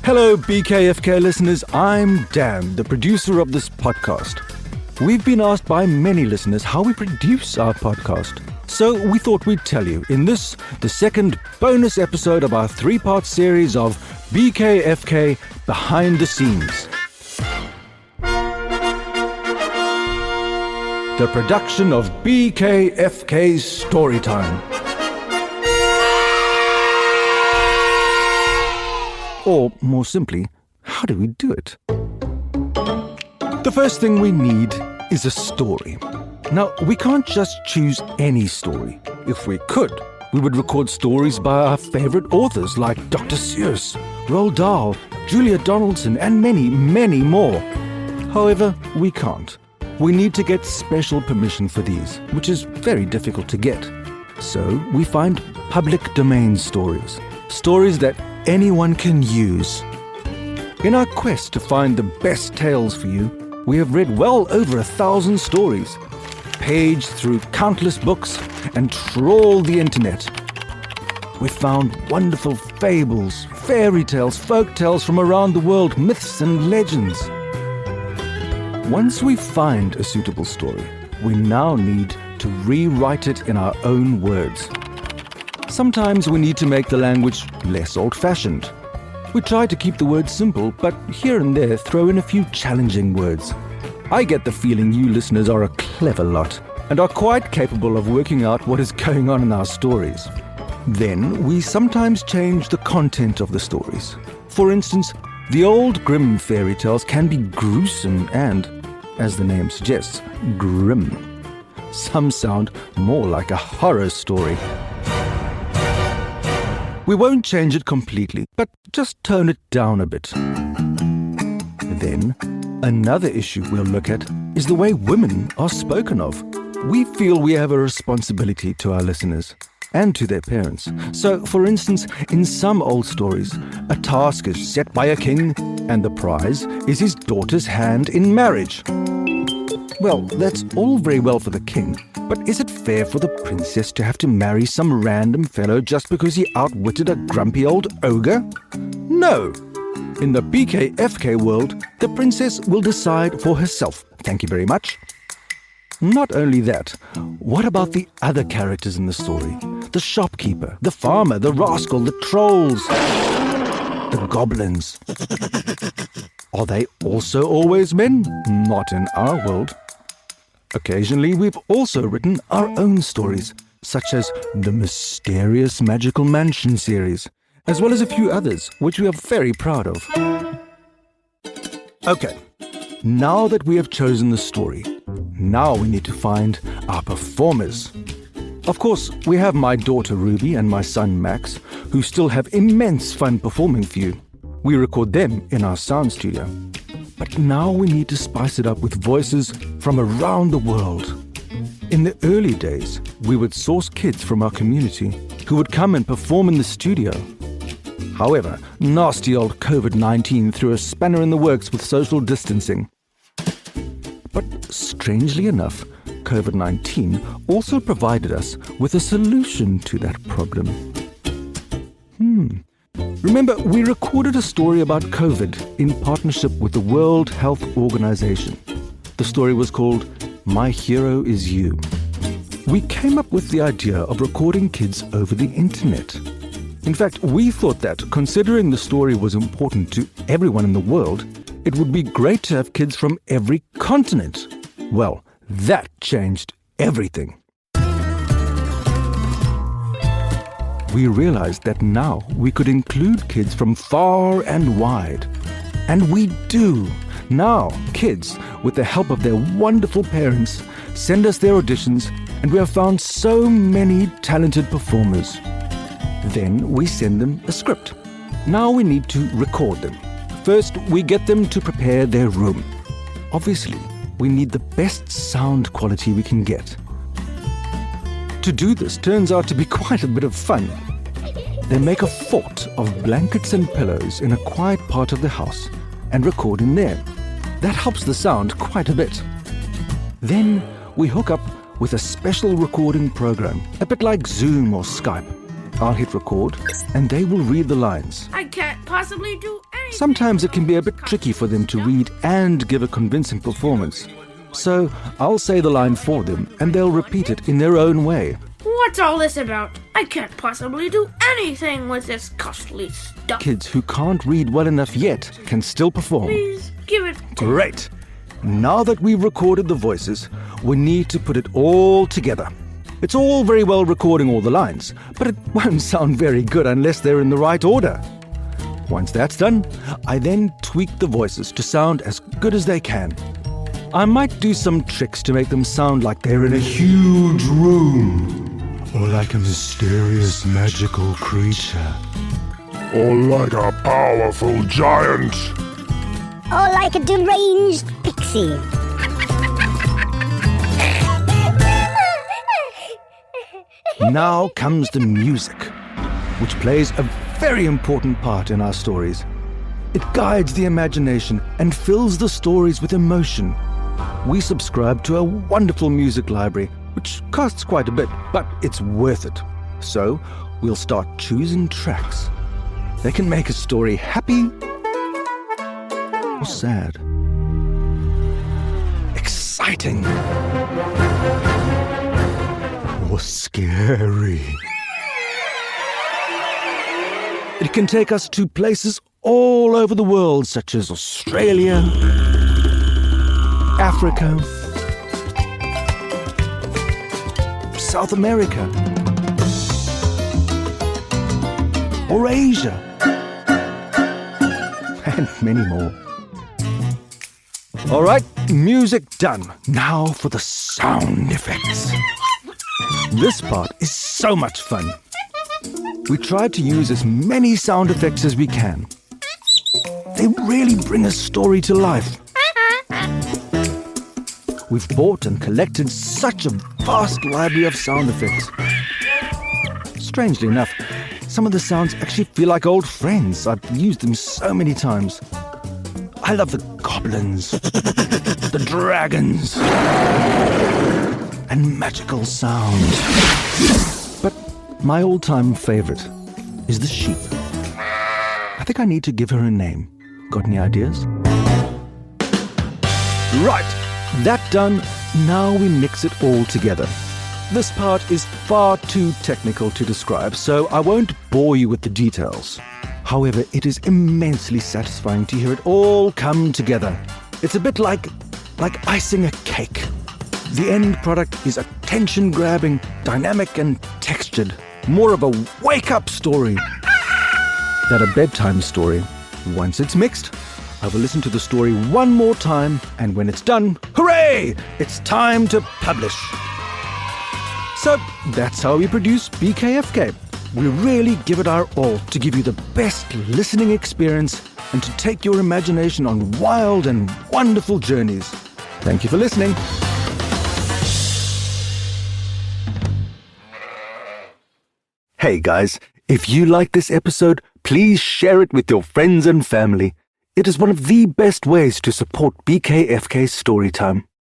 Hello, BKFK listeners. I'm Dan, the producer of this podcast. We've been asked by many listeners how we produce our podcast. So we thought we'd tell you in this, the second bonus episode of our three-part series of BKFK Behind the Scenes. The production of BKFK's Storytime. Or, more simply, how do we do it? The first thing we need is a story. Now, we can't just choose any story. If we could, we would record stories by our favorite authors like Dr. Seuss, Roald Dahl, Julia Donaldson, and many, many more. However, we can't. We need to get special permission for these, which is very difficult to get. So we find public domain stories. Stories that anyone can use. In our quest to find the best tales for you, we have read well over 1,000 stories, paged through countless books, and trawled the internet. We found wonderful fables, fairy tales, folk tales from around the world, myths and legends. Once we find a suitable story, we now need to rewrite it in our own words. Sometimes we need to make the language less old-fashioned. We try to keep the words simple, but here and there throw in a few challenging words. I get the feeling you listeners are a clever lot and are quite capable of working out what is going on in our stories. Then we sometimes change the content of the stories. For instance, the old Grimm fairy tales can be gruesome and, as the name suggests, grim. Some sound more like a horror story. We won't change it completely, but just tone it down a bit. Then, another issue we'll look at is the way women are spoken of. We feel we have a responsibility to our listeners and to their parents. So, for instance, in some old stories, a task is set by a king, and the prize is his daughter's hand in marriage. Well, that's all very well for the king, but is it fair for the princess to have to marry some random fellow just because he outwitted a grumpy old ogre? No! In the BKFK world, the princess will decide for herself. Thank you very much. Not only that, what about the other characters in the story? The shopkeeper, the farmer, the rascal, the trolls, the goblins. Are they also always men? Not in our world. Occasionally, we've also written our own stories, such as the Mysterious Magical Mansion series, as well as a few others, which we are very proud of. Okay, now that we have chosen the story, now we need to find our performers. Of course, we have my daughter Ruby and my son Max, who still have immense fun performing for you. We record them in our sound studio. But now we need to spice it up with voices from around the world. In the early days, we would source kids from our community who would come and perform in the studio. However, nasty old COVID-19 threw a spanner in the works with social distancing. But strangely enough, COVID-19 also provided us with a solution to that problem. Remember, we recorded a story about COVID in partnership with the World Health Organization. The story was called My Hero Is You. We came up with the idea of recording kids over the internet. In fact, we thought that, considering the story was important to everyone in the world, it would be great to have kids from every continent. Well, that changed everything. We realized that now we could include kids from far and wide. And we do. Now, kids, with the help of their wonderful parents, send us their auditions, and we have found so many talented performers. Then we send them a script. Now we need to record them. First, we get them to prepare their room. Obviously, we need the best sound quality we can get. To do this turns out to be quite a bit of fun. They make a fort of blankets and pillows in a quiet part of the house and record in there. That helps the sound quite a bit. Then we hook up with a special recording program, a bit like Zoom or Skype. I'll hit record and they will read the lines. I can't possibly do anything Sometimes it can be a bit tricky for them to read and give a convincing performance. So I'll say the line for them and they'll repeat it in their own way. What's all this about? I can't possibly do anything with this costly stuff. Kids who can't read well enough yet can still perform. Please give it to me. Great! Now that we've recorded the voices, we need to put it all together. It's all very well recording all the lines, but it won't sound very good unless they're in the right order. Once that's done, I then tweak the voices to sound as good as they can. I might do some tricks to make them sound like they're in a huge room, or like a mysterious magical creature, Or like a powerful giant. Or like a deranged pixie. Now comes the music, which plays a very important part in our stories. It guides the imagination and fills the stories with emotion. We subscribe to a wonderful music library, which costs quite a bit, but it's worth it. So we'll start choosing tracks. They can make a story happy or sad, exciting or scary. It can take us to places all over the world, such as Australia, Africa, South America, or Asia, and many more. All right, music done. Now for the sound effects. This part is so much fun. We try to use as many sound effects as we can. They really bring a story to life. We've bought and collected such a vast library of sound effects. Strangely enough, some of the sounds actually feel like old friends. I've used them so many times. I love the goblins, the dragons, and magical sounds. But my all-time favorite is the sheep. I think I need to give her a name. Got any ideas? Right, that done. Now we mix it all together. This part is far too technical to describe, so I won't bore you with the details. However, it is immensely satisfying to hear it all come together. It's a bit like icing a cake. The end product is attention-grabbing, dynamic and textured. More of a wake-up story than a bedtime story. Once it's mixed, I will listen to the story one more time, and when it's done, hooray! It's time to publish. So that's how we produce BKFK. We really give it our all to give you the best listening experience and to take your imagination on wild and wonderful journeys. Thank you for listening. Hey guys, if you like this episode, please share it with your friends and family. It is one of the best ways to support BKFK Storytime.